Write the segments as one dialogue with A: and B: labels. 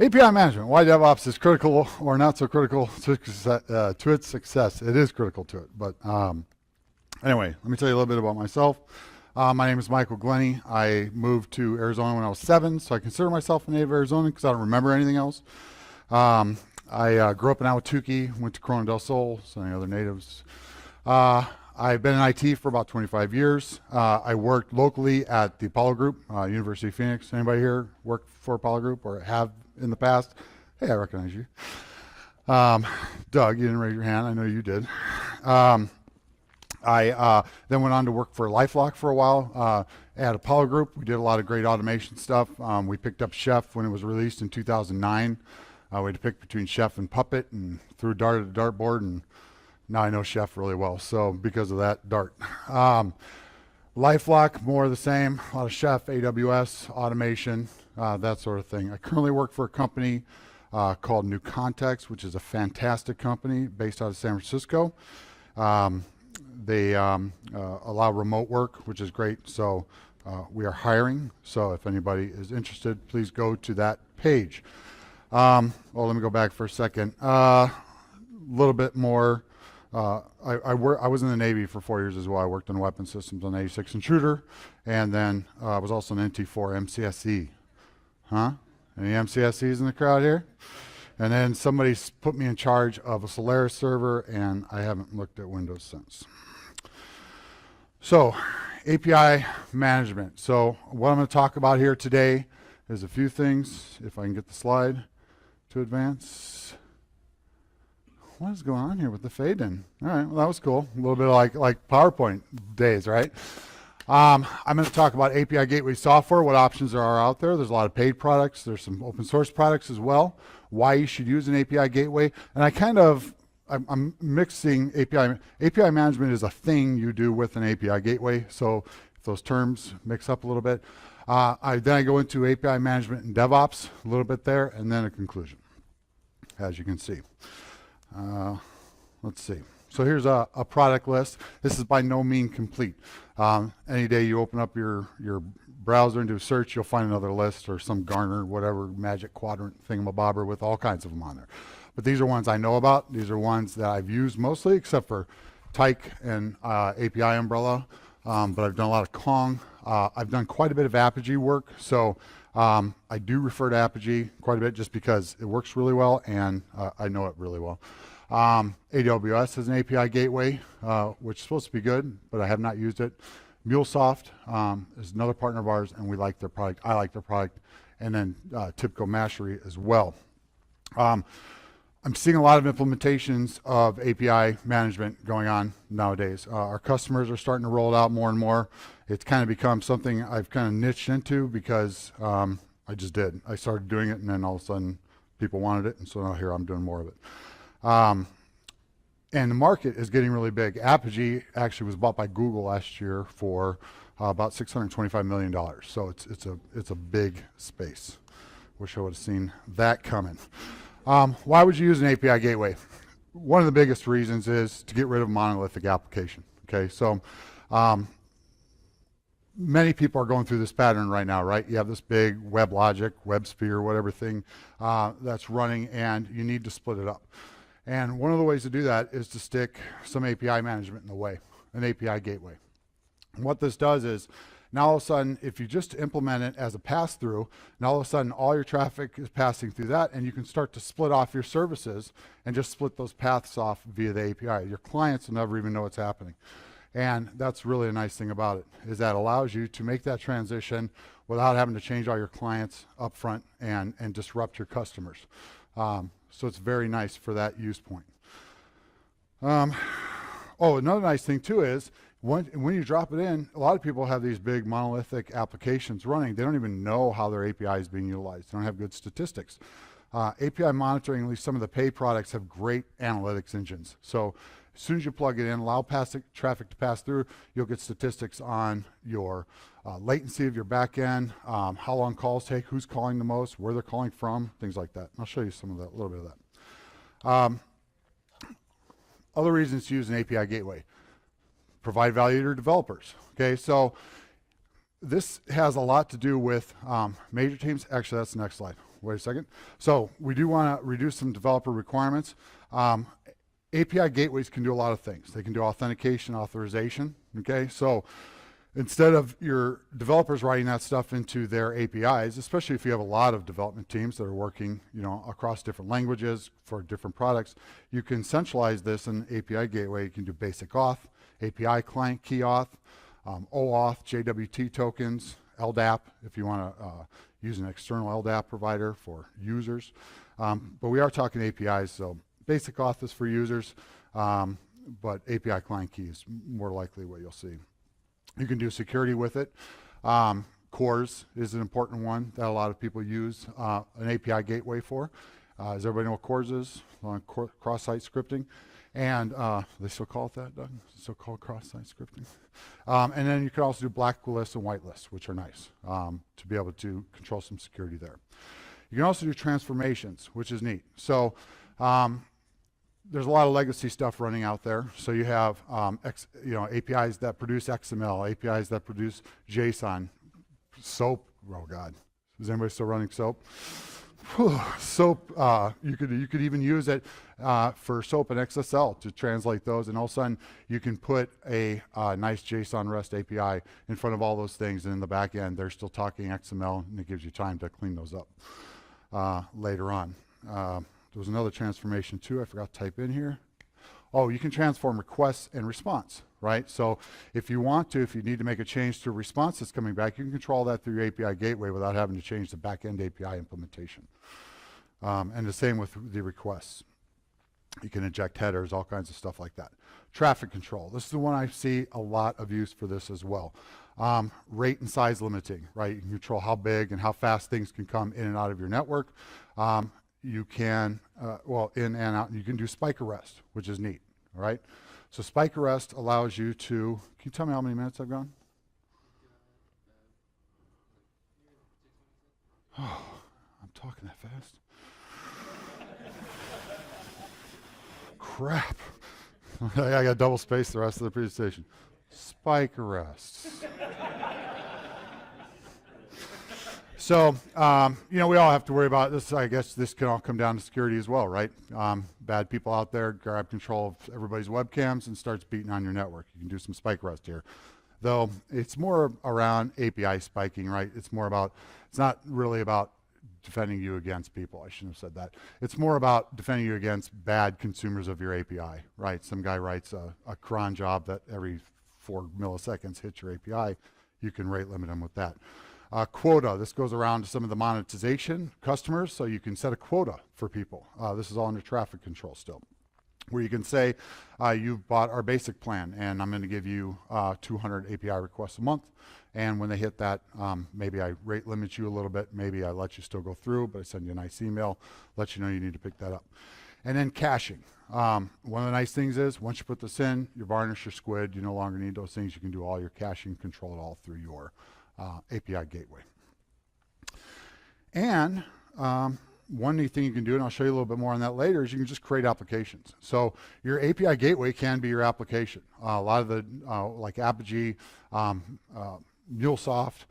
A: API management, why DevOps is critical or not so critical to its success. It is critical to it, but anyway, let me tell you a little bit about myself. My name is Michael Glenney. I moved to Arizona when I was 7, so I consider myself a native Arizonan because I don't remember anything else. I grew up in Ahwatukee, went to Corona del Sol, so any other natives. I've been in IT for about 25 years. I worked locally at the Apollo Group, University of Phoenix. Anybody here work for Apollo Group or have in the past? Hey, I recognize you. Doug, you didn't raise your hand. I know you did. I then went on to work for LifeLock for a while at Apollo Group. We did a lot of great automation stuff. We picked up Chef when it was released in 2009. We had to pick between Chef and Puppet and threw Dart at the dartboard, and now I know Chef really well, so because of that, Dart. LifeLock, more of the same, a lot of Chef, AWS, automation, that sort of thing. I currently work for a company called New Context, which is a fantastic company based out of San Francisco. They allow remote work, which is great, so we are hiring. So if anybody is interested, please go to that page. Well, let me go back for a second. A little bit more. I was in the Navy for 4 years as well. I worked on weapon systems on 86 Intruder, and then I was also an NT4 MCSE. Huh? Any MCSEs in the crowd here? And then somebody put me in charge of a Solaris server, and I haven't looked at Windows since. So, API management. So, what I'm going to talk about here today is a few things. If I can get the slide to advance. What is going on here with the fade in? All right, well, that was cool. A little bit like PowerPoint days, right? I'm going to talk about API gateway software, what options there are out there. There's a lot of paid products. There's some open source products as well. Why you should use an API gateway. And I'm mixing API management is a thing you do with an API gateway. So if those terms mix up a little bit. Then I go into API management and DevOps a little bit there, and then a conclusion, as you can see. Let's see. So here's a product list. This is by no means complete. Any day you open up your browser and do a search, you'll find another list or some Gartner, whatever, magic quadrant thingamabobber with all kinds of them on there. But these are ones I know about. These are ones that I've used mostly, except for Tyke and API Umbrella. But I've done a lot of Kong. I've done quite a bit of Apogee work. So I do refer to Apogee quite a bit just because it works really well and I know it really well. AWS has an API gateway, which is supposed to be good, but I have not used it. MuleSoft is another partner of ours, and we like their product. I like their product. And then TIBCO Mashery as well. I'm seeing a lot of implementations of API management going on nowadays. Our customers are starting to roll it out more and more. It's kind of become something I've kind of niched into because I just did. I started doing it, and then all of a sudden people wanted it, and so now here I'm doing more of it. And the market is getting really big. Apogee actually was bought by Google last year for about $625 million. So it's a big space. Wish I would have seen that coming. Why would you use an API gateway? One of the biggest reasons is to get rid of monolithic application. Okay, so many people are going through this pattern right now, right? You have this big WebLogic, WebSphere, whatever thing that's running, and you need to split it up. And one of the ways to do that is to stick some API management in the way, an API gateway. And what this does is, now all of a sudden, if you just implement it as a pass-through, now all of a sudden all your traffic is passing through that, and you can start to split off your services and just split those paths off via the API. Your clients will never even know what's happening. And that's really a nice thing about it, is that allows you to make that transition without having to change all your clients up front and disrupt your customers. So it's very nice for that use point. Another nice thing too is when you drop it in, a lot of people have these big monolithic applications running. They don't even know how their API is being utilized. They don't have good statistics. API monitoring, at least some of the pay products, have great analytics engines. So as soon as you plug it in, allow traffic to pass through, you'll get statistics on your latency of your backend, how long calls take, who's calling the most, where they're calling from, things like that. I'll show you some of that, a little bit of that. Other reasons to use an API gateway. Provide value to your developers. Okay, so this has a lot to do with major teams. Actually, that's the next slide. wait a second. So we do want to reduce some developer requirements. API gateways can do a lot of things. They can do authentication, authorization, okay? So instead of your developers writing that stuff into their APIs, especially if you have a lot of development teams that are working, across different languages for different products, you can centralize this in API gateway. You can do basic auth, API client key auth, OAuth, JWT tokens, LDAP if you want to use an external LDAP provider for users. But we are talking APIs, so basic auth is for users, but API client key is more likely what you'll see. You can do security with it. CORS is an important one that a lot of people use an API gateway for. Does everybody know what CORS is? Cross-site scripting. And they still call it that, Doug? Still called cross-site scripting. And then you can also do black lists and white lists, which are nice to be able to control some security there. You can also do transformations, which is neat. So there's a lot of legacy stuff running out there. So you have APIs that produce XML, APIs that produce JSON, SOAP. Oh God, is anybody still running SOAP? SOAP. You could even use it for SOAP and XSL to translate those, and all of a sudden you can put a nice JSON REST API in front of all those things, and in the back end they're still talking XML, and it gives you time to clean those up later on. There was another transformation too, I forgot to type in here. Oh, you can transform requests and response, right? So if you need to make a change to a response that's coming back, you can control that through your API gateway without having to change the back-end API implementation. And the same with the requests. You can inject headers, all kinds of stuff like that. Traffic control. This is the one I see a lot of use for this as well. Rate and size limiting, right? You can control how big and how fast things can come in and out of your network. You can, in and out, you can do spike arrest, which is neat, all right? So spike arrest allows you to, can you tell me how many minutes I've gone? Oh, I'm talking that fast. Crap. I got double space the rest of the presentation. Spike arrests. So, we all have to worry about this. I guess this can all come down to security as well, right? Bad people out there grab control of everybody's webcams and starts beating on your network. You can do some spike arrest here. Though it's more around API spiking, right? It's not really about defending you against people. I shouldn't have said that. It's more about defending you against bad consumers of your API, right? Some guy writes a cron job that every 4 milliseconds hits your API. You can rate limit them with that. Quota, this goes around to some of the monetization customers, so you can set a quota for people. This is all under traffic control still, where you can say, you've bought our basic plan, and I'm going to give you 200 API requests a month, and when they hit that, maybe I rate limit you a little bit, maybe I let you still go through, but I send you a nice email, let you know you need to pick that up. And then caching. One of the nice things is, once you put this in, your varnish, your squid, you no longer need those things. You can do all your caching, control it all through your API gateway. And one neat thing you can do, and I'll show you a little bit more on that later, is you can just create applications. So your API gateway can be your application. A lot of the, like Apogee, MuleSoft,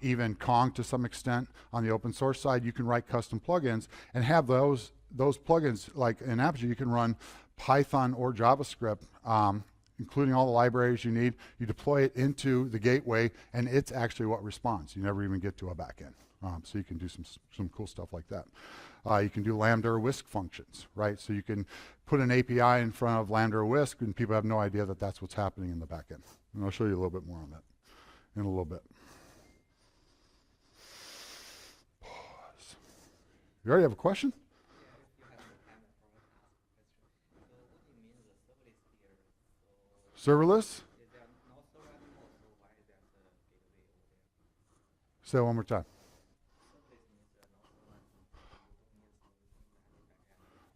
A: even Kong to some extent on the open source side, you can write custom plugins and have those plugins, like in Apogee, you can run Python or JavaScript, including all the libraries you need. You deploy it into the gateway, and it's actually what responds. You never even get to a backend. So you can do some cool stuff like that. You can do Lambda or Whisk functions, right? So you can put an API in front of Lambda or Whisk, and people have no idea that that's what's happening in the backend. And I'll show you a little bit more on that in a little bit. Pause. You already have a question? Serverless? Say it one more time.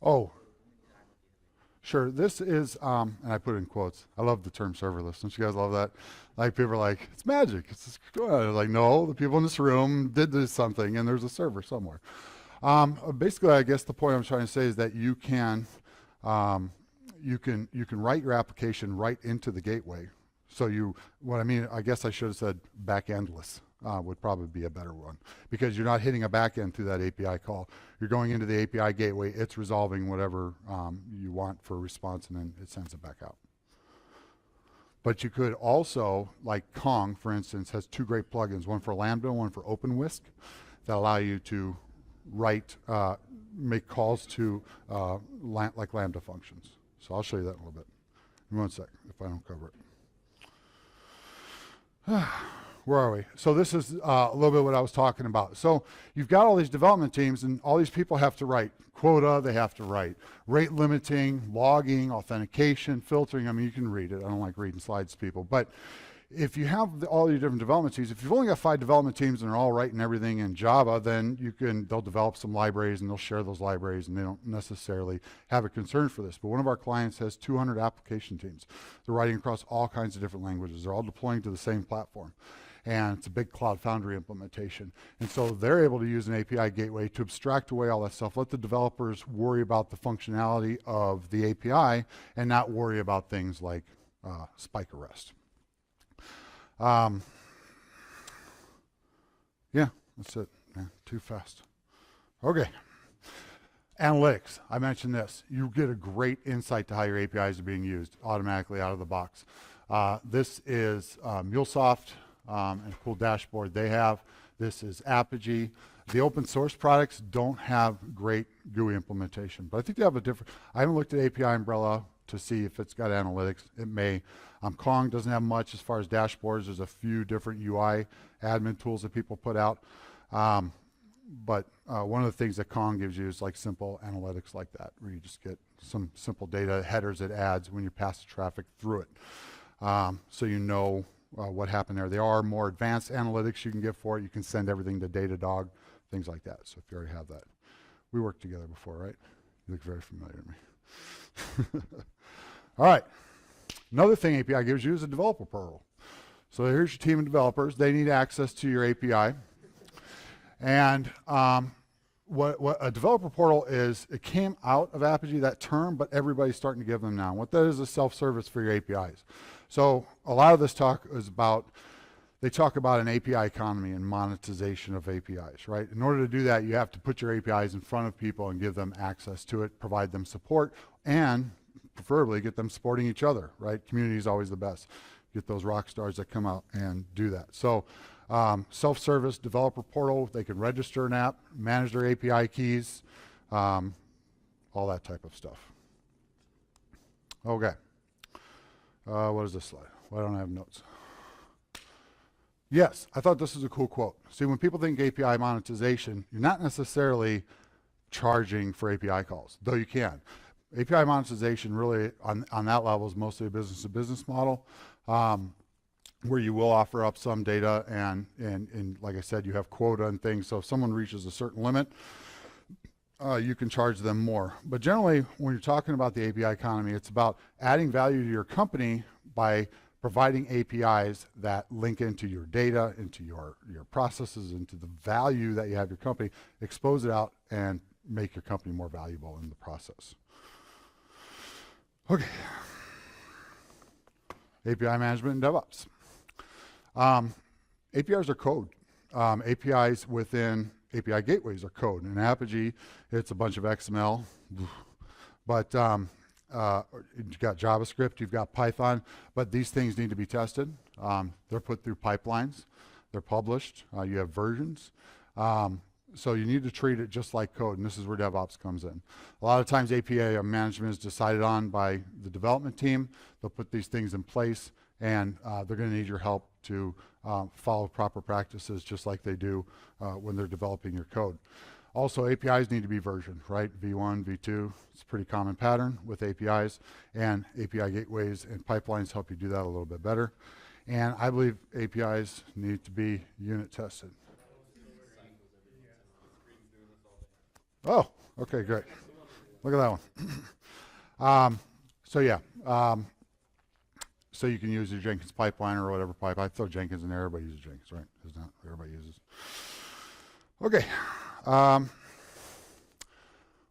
A: Oh, sure. This is, and I put it in quotes. I love the term serverless. Don't you guys love that? Like, people are like, it's magic. It's just, like, no, the people in this room did this something, and there's a server somewhere. Basically, I guess the point I'm trying to say is that you can write your application right into the gateway. So what I mean, I guess I should have said back-endless. would probably be a better one, because you're not hitting a backend through that API call. You're going into the API gateway, it's resolving whatever you want for a response, and then it sends it back out. But you could also, like Kong, for instance, has two great plugins, one for Lambda and one for OpenWhisk, that allow you to write, make calls to like Lambda functions. So I'll show you that in a little bit. In 1 sec, if I don't cover it. Where are we? So this is a little bit what I was talking about. So you've got all these development teams, and all these people have to write quota, they have to write rate limiting, logging, authentication, filtering. I mean, you can read it. I don't like reading slides to people. But if you have all your different development teams, if you've only got 5 development teams and they're all writing everything in Java, then they'll develop some libraries and they'll share those libraries, and they don't necessarily have a concern for this. But one of our clients has 200 application teams. They're writing across all kinds of different languages. They're all deploying to the same platform. And it's a big Cloud Foundry implementation. And so they're able to use an API gateway to abstract away all that stuff, let the developers worry about the functionality of the API and not worry about things like spike arrest. Yeah, that's it. Yeah, too fast. Okay. Analytics. I mentioned this. You get a great insight to how your APIs are being used automatically out of the box. This is MuleSoft. And a cool dashboard they have. This is Apogee. The open source products don't have great GUI implementation, but I think they have a different. I haven't looked at API Umbrella to see if it's got analytics. It may. Kong doesn't have much as far as dashboards. There's a few different UI admin tools that people put out. But one of the things that Kong gives you is like simple analytics like that, where you just get some simple data headers it adds when you pass the traffic through it. So you know what happened there. There are more advanced analytics you can get for it. You can send everything to Datadog, things like that. So if you already have that. We worked together before, right? You look very familiar to me. All right. Another thing API gives you is a developer portal. So here's your team of developers. They need access to your API. And what a developer portal is, it came out of Apogee, that term, but everybody's starting to give them now. What that is self-service for your APIs. So a lot of this talk is about, they talk about an API economy and monetization of APIs, right? In order to do that, you have to put your APIs in front of people and give them access to it, provide them support, and preferably get them supporting each other, right? Community is always the best. Get those rock stars that come out and do that. So self-service developer portal, they can register an app, manage their API keys, all that type of stuff. Okay. What is this slide? Why don't I have notes? Yes, I thought this was a cool quote. See, when people think API monetization, you're not necessarily charging for API calls, though you can. API monetization really on that level is mostly a business-to-business model, where you will offer up some data and like I said, you have quota and things. So if someone reaches a certain limit, you can charge them more. But generally, when you're talking about the API economy, it's about adding value to your company by providing APIs that link into your data, into your processes, into the value that you have your company, expose it out, and make your company more valuable in the process. Okay. API management and DevOps. APIs are code. APIs within API gateways are code. In Apogee, it's a bunch of XML, but you've got JavaScript, you've got Python, but these things need to be tested. They're put through pipelines, they're published, you have versions. So you need to treat it just like code, and this is where DevOps comes in. A lot of times API management is decided on by the development team. They'll put these things in place, and they're going to need your help to follow proper practices just like they do when they're developing your code. Also, APIs need to be versioned, right? V1, V2, it's a pretty common pattern with APIs, and API gateways and pipelines help you do that a little bit better. And I believe APIs need to be unit tested. Oh, okay, great. Look at that one. So yeah, so you can use your Jenkins pipeline or whatever pipeline. I throw Jenkins in there. Everybody uses Jenkins, right? It's not everybody uses. Okay.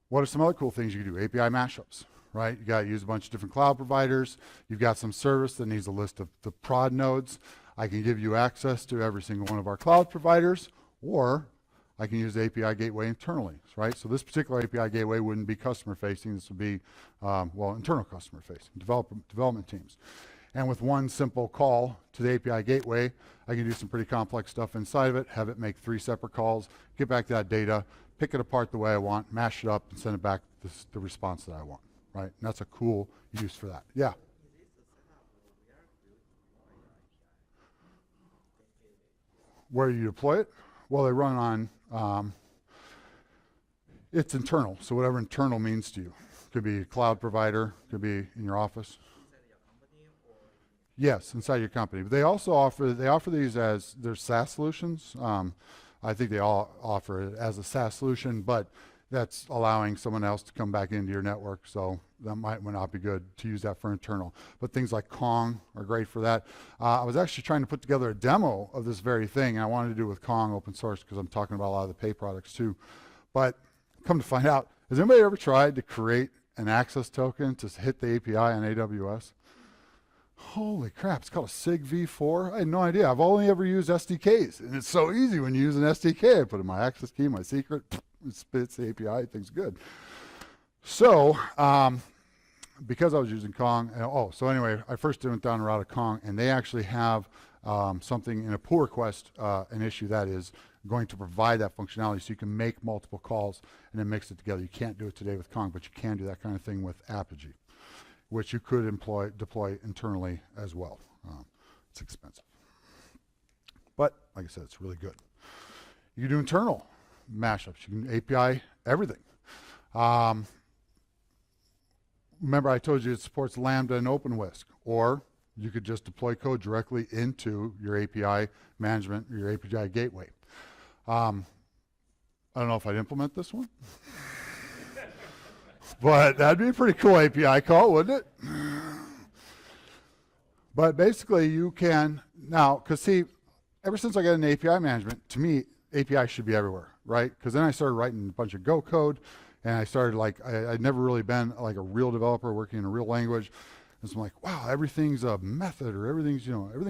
A: What are some other cool things you can do? API mashups, right? You got to use a bunch of different cloud providers. You've got some service that needs a list of the prod nodes. I can give you access to every single one of our cloud providers, or I can use the API gateway internally, right? So this particular API gateway wouldn't be customer facing. This would be, well, internal customer facing, development teams. And with one simple call to the API gateway, I can do some pretty complex stuff inside of it, have it make 3 separate calls, get back that data, pick it apart the way I want, mash it up, and send it back the response that I want, right? And that's a cool use for that. Yeah? Where you deploy it? Well, they run on, it's internal, so whatever internal means to you. Could be a cloud provider, could be in your office. Yes, inside your company. But they also offer these as their SaaS solutions. I think they all offer it as a SaaS solution, but that's allowing someone else to come back into your network, so that might not be good to use that for internal. But things like Kong are great for that. I was actually trying to put together a demo of this very thing, and I wanted to do it with Kong open source because I'm talking about a lot of the pay products too. But come to find out, has anybody ever tried to create an access token to hit the API on AWS? Holy crap, it's called a SIG v4. I had no idea. I've only ever used SDKs, and it's so easy when you use an SDK. I put in my access key, my secret, it spits the API, things good. So, because I was using Kong, so anyway, I first went down the route of Kong, and they actually have something in a pull request, an issue that is going to provide that functionality so you can make multiple calls and then mix it together. You can't do it today with Kong, but you can do that kind of thing with Apogee, which you could deploy internally as well. It's expensive. But like I said, it's really good. You can do internal mashups. You can API everything. Remember I told you it supports Lambda and OpenWhisk, or you could just deploy code directly into your API management or your API gateway. I don't know if I'd implement this one. But that'd be a pretty cool API call, wouldn't it? But basically you can, now, because see, ever since I got into API management, to me, API should be everywhere, right? Because then I started writing a bunch of Go code, and I started I'd never really been like a real developer working in a real language. And so I'm like, wow, everything's a method, or everything's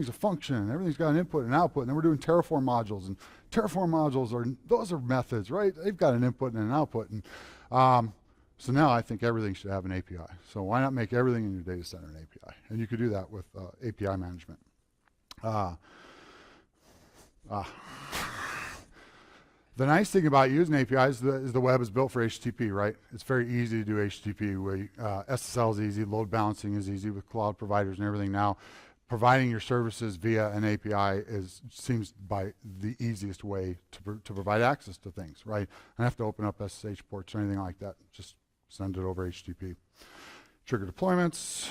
A: a function, and everything's got an input and output, and then we're doing Terraform modules, and Terraform modules those are methods, right? They've got an input and an output. And so now I think everything should have an API. So why not make everything in your data center an API? And you could do that with API management. The nice thing about using APIs is the web is built for HTTP, right? It's very easy to do HTTP. SSL is easy, load balancing is easy with cloud providers and everything now. Providing your services via an API seems by the easiest way to provide access to things, right? I don't have to open up SSH ports or anything like that. Just send it over HTTP. Trigger deployments,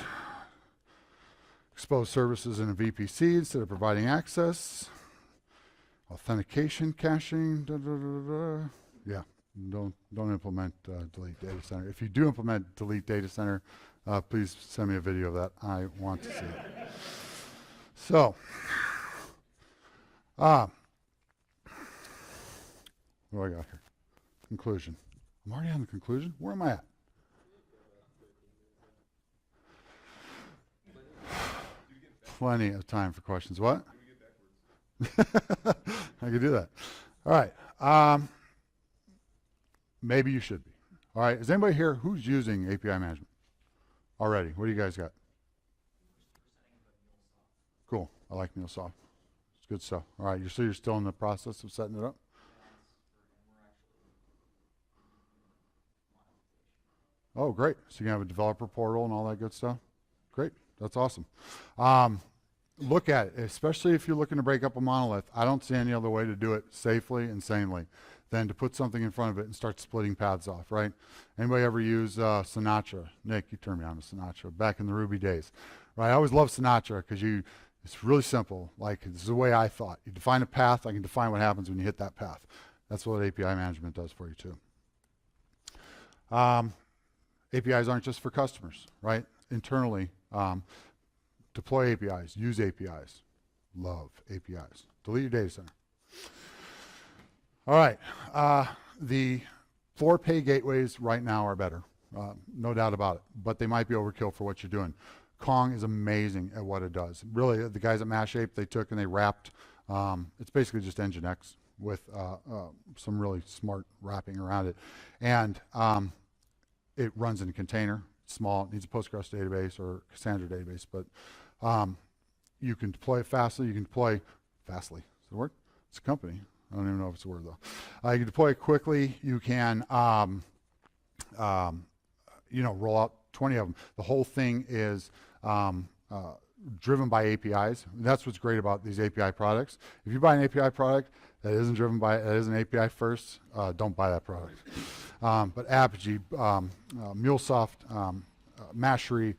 A: expose services in a VPC instead of providing access. Authentication, caching, yeah, don't implement delete data center. If you do implement delete data center, please send me a video of that. I want to see it. So, what do I got here? Conclusion. I'm already on the conclusion. Where am I at? Plenty of time for questions. What? I could do that. All right. Maybe you should be. All right. Is anybody here who's using API management already? What do you guys got? Cool. I like MuleSoft. It's good stuff. All right. So you're still in the process of setting it up? Oh, great. So you can have a developer portal and all that good stuff? Great. That's awesome. Look at it, especially if you're looking to break up a monolith. I don't see any other way to do it safely and sanely than to put something in front of it and start splitting paths off, right? Anybody ever use Sinatra? Nick, you turned me on to Sinatra back in the Ruby days, right? I always loved Sinatra because it's really simple. Like, this is the way I thought. You define a path, I can define what happens when you hit that path. That's what API management does for you too. APIs aren't just for customers, right? Internally, deploy APIs, use APIs, love APIs. Delete your data center. All right, the floor pay gateways right now are better, no doubt about it, but they might be overkill for what you're doing. Kong is amazing at what it does. Really, the guys at Mashups, they took and they wrapped, it's basically just Nginx with some really smart wrapping around it. And it runs in a container, small, it needs a Postgres database or Cassandra database, but you can deploy it fastly, you can deploy fastly. Is that a word? It's a company. I don't even know if it's a word though. You can deploy it quickly, you can roll out 20 of them. The whole thing is driven by APIs. And that's what's great about these API products. If you buy an API product that isn't driven by, that is an API first, don't buy that product. But Apogee, MuleSoft, Mashery,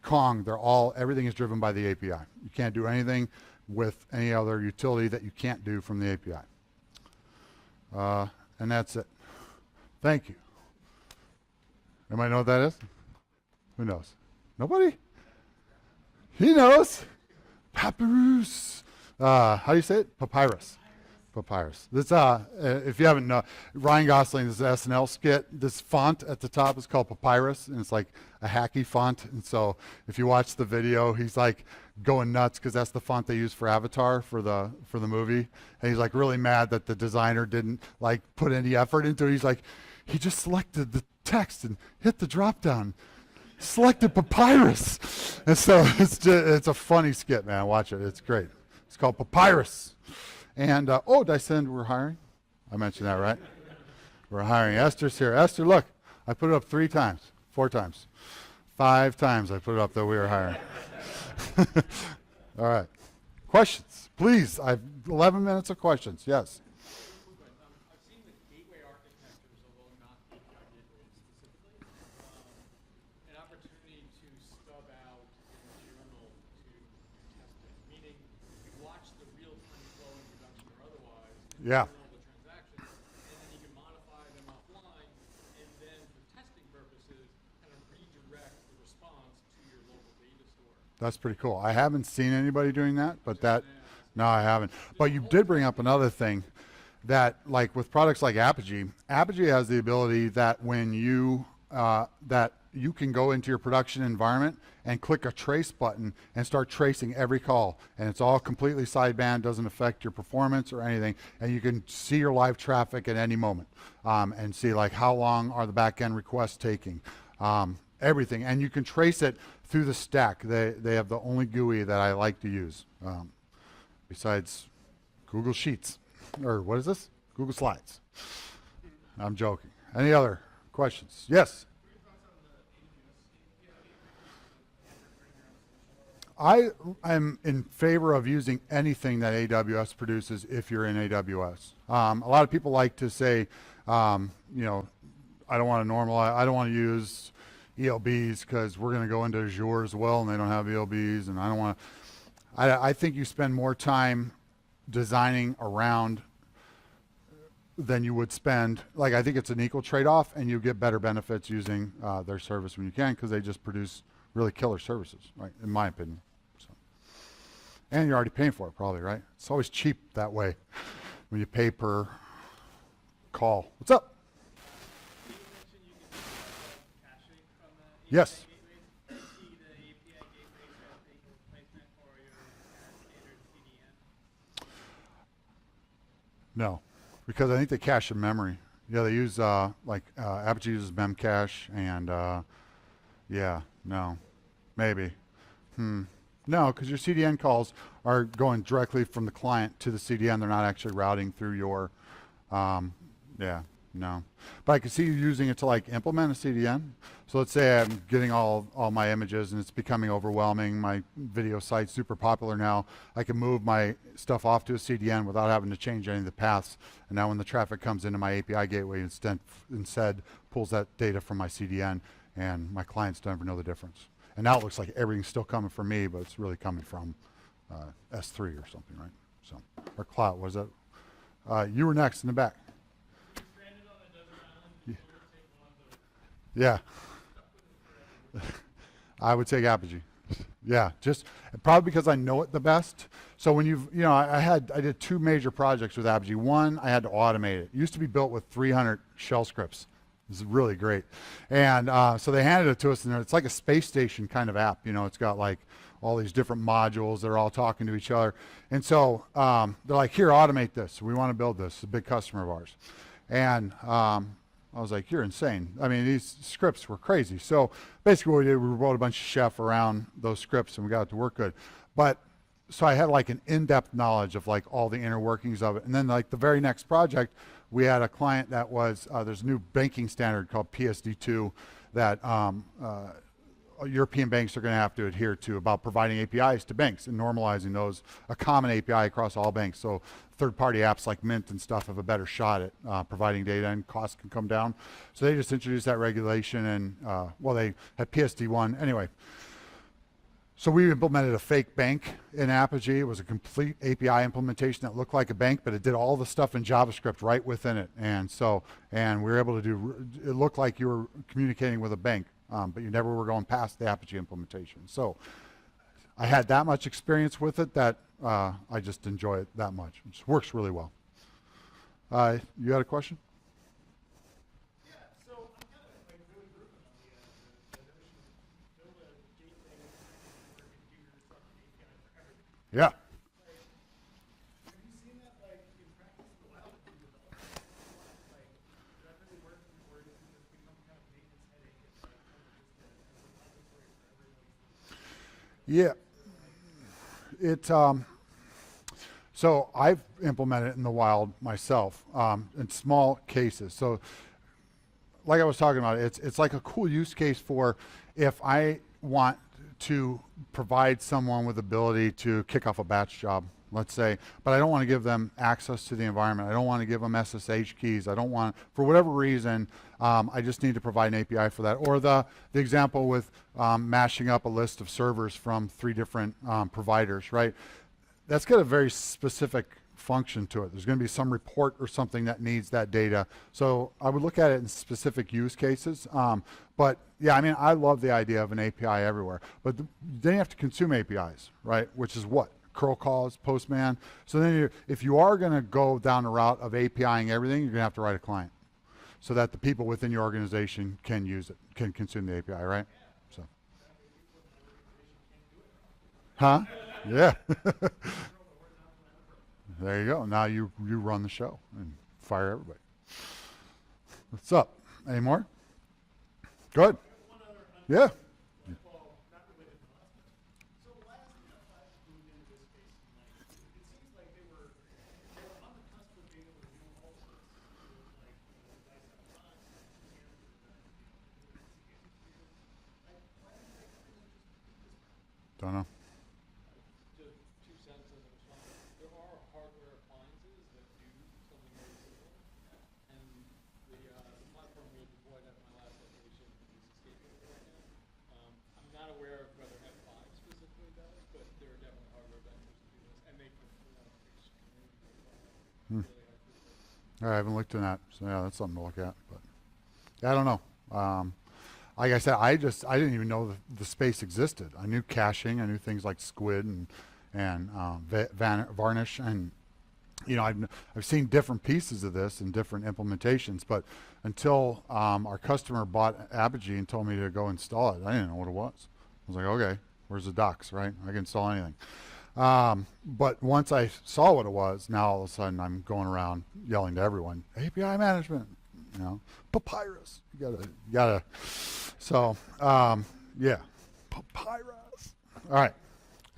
A: Kong, everything is driven by the API. You can't do anything with any other utility that you can't do from the API. And that's it. Thank you. Anybody know what that is? Who knows? Nobody? He knows. Papoose. How do you say it? Papyrus. Papyrus. This, if you haven't known, Ryan Gosling's SNL skit, this font at the top is called Papyrus, and it's like a hacky font. And so if you watch the video, he's like going nuts because that's the font they use for Avatar for the movie. And he's like really mad that the designer didn't like put any effort into it. He's like, he just selected the text and hit the drop down, selected Papyrus. And so it's a funny skit, man. Watch it. It's great. It's called Papyrus. And, did I send we're hiring? I mentioned that, right? We're hiring. Esther's here. Esther, look, I put it up 3 times, 4 times, 5 times I put it up that we were hiring. All right. Questions, please. I have 11 minutes of questions. Yes.
B: I've seen the gateway architectures, although not API gateways specifically, an opportunity to stub out in the journal to test it, meaning you watch the real-time flow in production or otherwise,
A: Yeah.
B: all the transactions, and then you can modify them offline, and then for testing purposes, kind of redirect the response to your local data store.
A: That's pretty cool. I haven't seen anybody doing that, but no, I haven't. But you did bring up another thing that, like with products like Apogee, Apogee has the ability that when you can go into your production environment and click a trace button and start tracing every call, and it's all completely sideband, doesn't affect your performance or anything, and you can see your live traffic at any moment and see like how long are the back-end requests taking, everything, and you can trace it through the stack. They have the only GUI that I like to use besides Google Sheets, or what is this? Google Slides. I'm joking. Any other questions? Yes? I am in favor of using anything that AWS produces if you're in AWS. A lot of people like to say, I don't want to use ELBs because we're going to go into Azure as well and they don't have ELBs, and I don't want to. I think you spend more time designing around than you would spend. Like, I think it's an equal trade-off, and you get better benefits using their service when you can, because they just produce really killer services, right? In my opinion. So, and you're already paying for it, probably, right? It's always cheap that way when you pay per call. What's up?
B: You mentioned you can do caching from the API
A: Yes.
B: gateways. Do you see the API gateways as a replacement for your standard CDN?
A: No, because I think they cache in memory. Yeah, they use Apogee uses memcache, and no, maybe. No, because your CDN calls are going directly from the client to the CDN. They're not actually routing through your, no. But I can see you using it to like implement a CDN. So let's say I'm getting all my images and it's becoming overwhelming. My video site's super popular now. I can move my stuff off to a CDN without having to change any of the paths. And now when the traffic comes into my API gateway, instead pulls that data from my CDN, and my clients don't ever know the difference. And now it looks like everything's still coming from me, but it's really coming from S3 or something, right? So, or cloud, was that? You were next in the back. Yeah. I would take Apogee. Yeah, just probably because I know it the best. So when I did 2 major projects with Apogee. One, I had to automate it. It used to be built with 300 shell scripts. It's really great. And so they handed it to us, and it's like a space station kind of app. You know, it's got like all these different modules that are all talking to each other. And so they're like, here, automate this. We want to build this. It's a big customer of ours. And I was like, you're insane. I mean, these scripts were crazy. So basically what we did, we wrote a bunch of chef around those scripts, and we got it to work good. But so I had like an in-depth knowledge of like all the inner workings of it. And then like the very next project, we had a client that was, there's a new banking standard called PSD2 that European banks are going to have to adhere to about providing APIs to banks and normalizing those, a common API across all banks. So third-party apps like Mint and stuff have a better shot at providing data, and costs can come down. So they just introduced that regulation, and well, they had PSD1. Anyway, so we implemented a fake bank in Apogee. It was a complete API implementation that looked like a bank, but it did all the stuff in JavaScript right within it. And so, and we were able to do, it looked like you were communicating with a bank, but you never were going past the Apogee implementation. So I had that much experience with it that I just enjoy it that much. It just works really well. You had a question? Yeah. Yeah. It so I've implemented it in the wild myself in small cases. So like I was talking about, it's like a cool use case for if I want to provide someone with ability to kick off a batch job, let's say, but I don't want to give them access to the environment. I don't want to give them SSH keys. I don't want, for whatever reason, I just need to provide an API for that. Or the example with mashing up a list of servers from 3 different providers, right? That's got a very specific function to it. There's going to be some report or something that needs that data. So I would look at it in specific use cases. But yeah, I mean, I love the idea of an API everywhere. But then you have to consume APIs, right? Which is what? Curl calls, Postman. So then if you are going to go down the route of APIing everything, you're going to have to write a client so that the people within your organization can use it, can consume the API, right? So. Huh? Yeah. There you go. Now you run the show and fire everybody. What's up? Any more? Good. Yeah. Don't know.
B: Just 2 cents as a response. There are hardware appliances that do something very similar, and the platform we had deployed at my last location is escaping me right now. I'm not aware of whether F5 specifically does, but there are definitely hardware vendors that do this, and they perform extremely well. Really high throughput.
A: I haven't looked at that, so yeah, that's something to look at. But yeah, I don't know. Like I said, I didn't even know the space existed. I knew caching, I knew things like Squid and Varnish, and you know, I've seen different pieces of this and different implementations. But until our customer bought Apogee and told me to go install it, I didn't know what it was. I was like, okay, where's the docs, right? I can install anything. But once I saw what it was, now all of a sudden I'm going around yelling to everyone, API management, you know, Papyrus. You gotta. So, yeah, Papyrus. All right.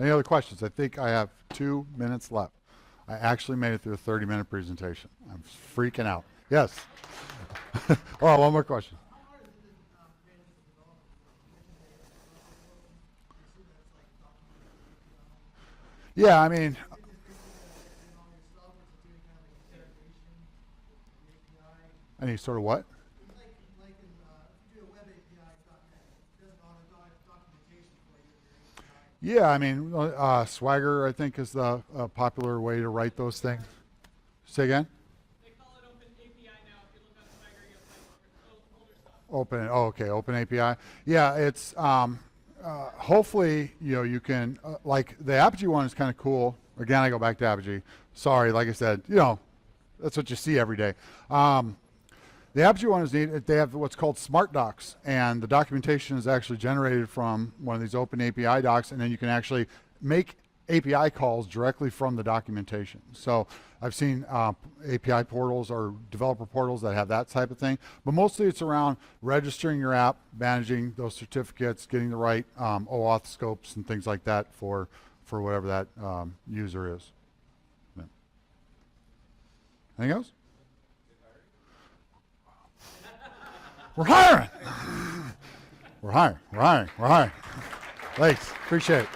A: Any other questions? I think I have 2 minutes left. I actually made it through a 30-minute presentation. I'm freaking out. Yes. Oh, one more question. Yeah, I mean, any sort of what? Yeah, I mean, Swagger, I think, is the popular way to write those things. Say again?
B: They call it Open API now. If you look on Swagger, you'll find older stuff.
A: Open, oh, okay, Open API. Yeah, it's, hopefully, you know, you can, like, the Apogee one is kind of cool. Again, I go back to Apogee. Sorry, like I said, you know, that's what you see every day. The The Apogee one is neat. They have what's called smart docs, and the documentation is actually generated from one of these open API docs, and then you can actually make API calls directly from the documentation. So I've seen API portals or developer portals that have that type of thing, but mostly it's around registering your app, managing those certificates, getting the right OAuth scopes and things like that for whatever that user is. Yeah. Anything else? We're hiring. We're hiring. We're hiring. We're hiring. Thanks. Appreciate it.